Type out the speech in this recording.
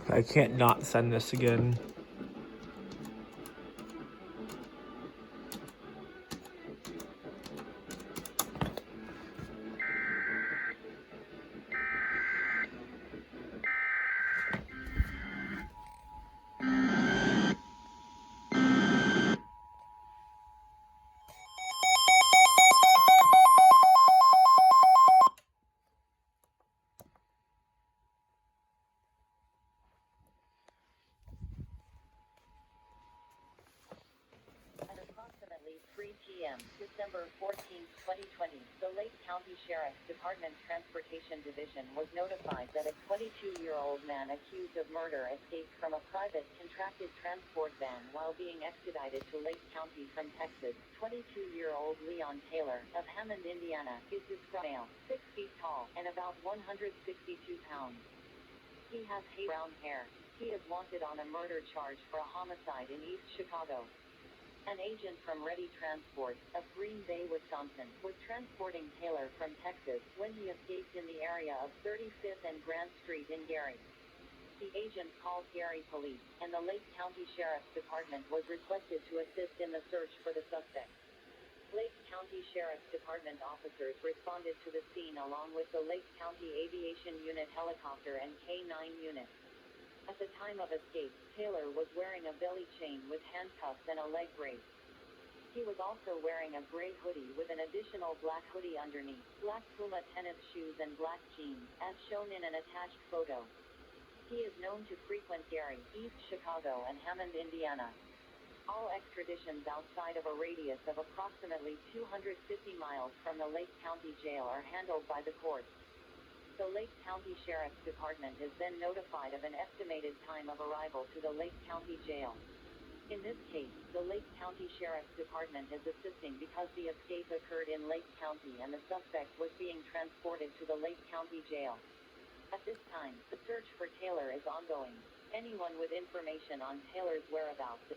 I can't not send this again. At approximately 3 p.m., December 14, 2020, the Lake County Sheriff's Department Transportation Division was notified that a 22-year-old man accused of murder escaped from a private contracted transport van while being extradited to Lake County from Texas. 22-year-old Leon Taylor, of Hammond, Indiana, is described male, 6 feet tall, and about 162 pounds. He has brown hair. He is wanted on a murder charge for a homicide in East Chicago. An agent from Ready Transport, of Green Bay, Wisconsin, was transporting Taylor from Texas when he escaped in the area of 35th and Grant Street in Gary. The agent called Gary police, and the Lake County Sheriff's Department was requested to assist in the search for the suspect. Lake County Sheriff's Department officers responded to the scene along with the Lake County Aviation Unit helicopter and K-9 unit. At the time of escape, Taylor was wearing a belly chain with handcuffs and a leg brace. He was also wearing a gray hoodie with an additional black hoodie underneath, black Puma tennis shoes and black jeans, as shown in an attached photo. He is known to frequent Gary, East Chicago and Hammond, Indiana. All extraditions outside of a radius of approximately 250 miles from the Lake County Jail are handled by the courts. The Lake County Sheriff's Department is then notified of an estimated time of arrival to the Lake County Jail. In this case, the Lake County Sheriff's Department is assisting because the escape occurred in Lake County and the suspect was being transported to the Lake County Jail. At this time, the search for Taylor is ongoing. Anyone with information on Taylor's whereabouts